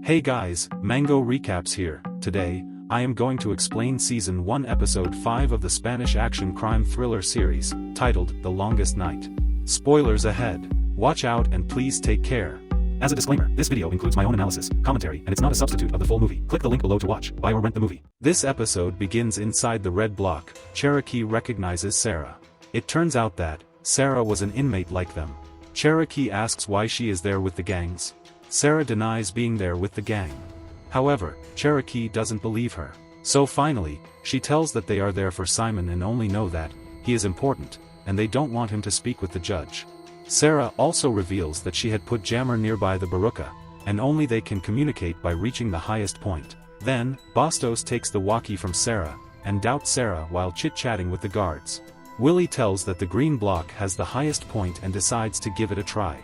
Hey guys, Mango Recaps here. Today, I am going to explain Season 1 Episode 5 of the Spanish action crime thriller series, titled The Longest Night. Spoilers ahead. Watch out and please take care. As a disclaimer, this video includes my own analysis, commentary, and it's not a substitute of the full movie. Click the link below to watch, buy or rent the movie. This episode begins inside the red block. Cherokee recognizes Sarah. It turns out that Sarah was an inmate like them. Cherokee asks why she is there with the gangs. Sarah denies being there with the gang. However, Cherokee doesn't believe her. So finally, she tells that they are there for Simon and only know that he is important, and they don't want him to speak with the judge. Sarah also reveals that she had put Jammer nearby the Baruka, and only they can communicate by reaching the highest point. Then, Bastos takes the walkie from Sarah, and doubts Sarah while chit-chatting with the guards. Willie tells that the green block has the highest point and decides to give it a try.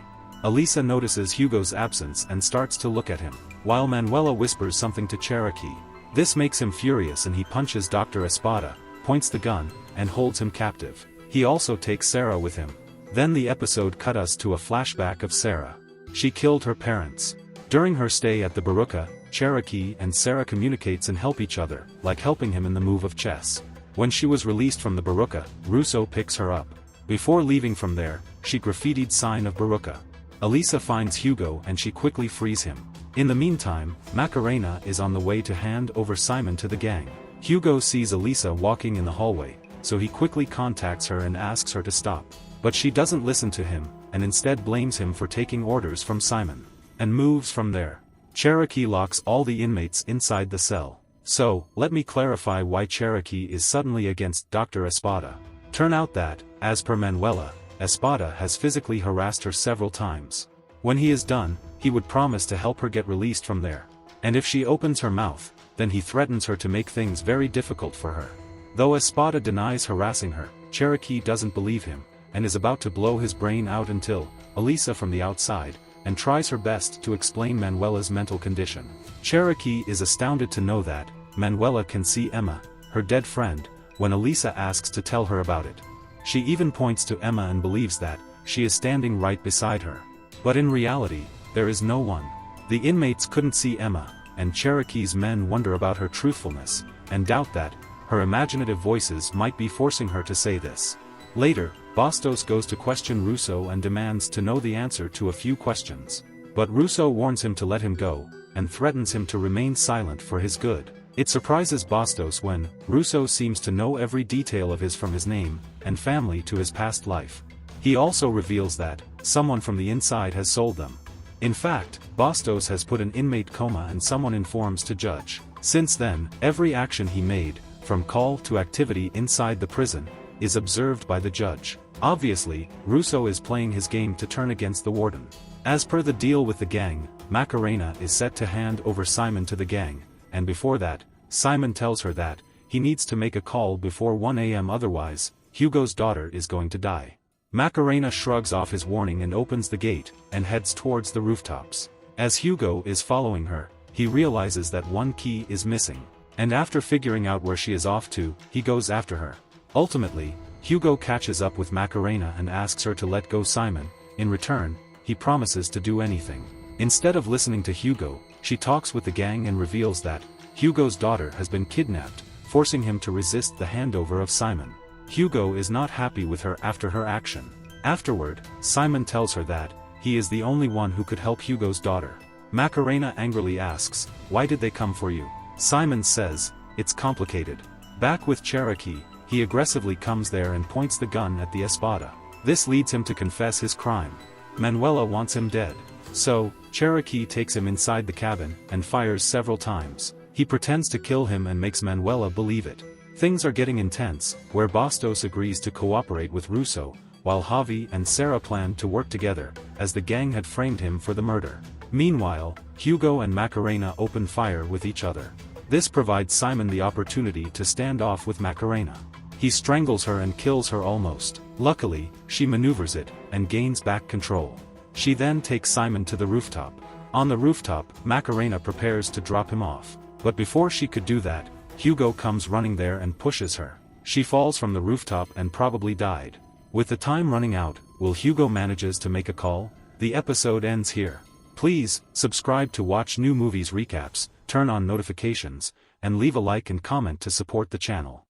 Elisa notices Hugo's absence and starts to look at him, while Manuela whispers something to Cherokee. This makes him furious and he punches Dr. Espada, points the gun, and holds him captive. He also takes Sarah with him. Then the episode cut us to a flashback of Sarah. She killed her parents. During her stay at the Baruka, Cherokee and Sarah communicates and help each other, like helping him in the move of chess. When she was released from the Baruka, Russo picks her up. Before leaving from there, she graffitied sign of Baruka. Elisa finds Hugo and she quickly frees him. In the meantime, Macarena is on the way to hand over Simon to the gang. Hugo sees Elisa walking in the hallway, so he quickly contacts her and asks her to stop. But she doesn't listen to him, and instead blames him for taking orders from Simon, and moves from there. Cherokee locks all the inmates inside the cell. So, let me clarify why Cherokee is suddenly against Dr. Espada. Turn out that, as per Manuela, Espada has physically harassed her several times. When he is done, he would promise to help her get released from there. And if she opens her mouth, then he threatens her to make things very difficult for her. Though Espada denies harassing her, Cherokee doesn't believe him, and is about to blow his brain out until Elisa from the outside, and tries her best to explain Manuela's mental condition. Cherokee is astounded to know that Manuela can see Emma, her dead friend, when Elisa asks to tell her about it. She even points to Emma and believes that she is standing right beside her. But in reality, there is no one. The inmates couldn't see Emma, and Cherokee's men wonder about her truthfulness, and doubt that her imaginative voices might be forcing her to say this. Later, Bastos goes to question Russo and demands to know the answer to a few questions. But Russo warns him to let him go, and threatens him to remain silent for his good. It surprises Bastos when Russo seems to know every detail of his from his name and family to his past life. He also reveals that someone from the inside has sold them. In fact, Bastos has put an inmate coma and someone informs to judge. Since then, every action he made, from call to activity inside the prison, is observed by the judge. Obviously, Russo is playing his game to turn against the warden. As per the deal with the gang, Macarena is set to hand over Simon to the gang, and before that, Simon tells her that he needs to make a call before 1 a.m. otherwise, Hugo's daughter is going to die. Macarena shrugs off his warning and opens the gate, and heads towards the rooftops. As Hugo is following her, he realizes that one key is missing, and after figuring out where she is off to, he goes after her. Ultimately, Hugo catches up with Macarena and asks her to let go Simon. In return, he promises to do anything. Instead of listening to Hugo, she talks with the gang and reveals that Hugo's daughter has been kidnapped, forcing him to resist the handover of Simon. Hugo is not happy with her after her action. Afterward, Simon tells her that he is the only one who could help Hugo's daughter. Macarena angrily asks, "Why did they come for you?" Simon says, "It's complicated." Back with Cherokee, he aggressively comes there and points the gun at the Espada. This leads him to confess his crime. Manuela wants him dead. So, Cherokee takes him inside the cabin and fires several times. He pretends to kill him and makes Manuela believe it. Things are getting intense, where Bastos agrees to cooperate with Russo, while Javi and Sarah plan to work together, as the gang had framed him for the murder. Meanwhile, Hugo and Macarena open fire with each other. This provides Simon the opportunity to stand off with Macarena. He strangles her and kills her almost. Luckily, she maneuvers it, and gains back control. She then takes Simon to the rooftop. On the rooftop, Macarena prepares to drop him off. But before she could do that, Hugo comes running there and pushes her. She falls from the rooftop and probably died. With the time running out, will Hugo manages to make a call? The episode ends here. Please, subscribe to watch new movies recaps, turn on notifications, and leave a like and comment to support the channel.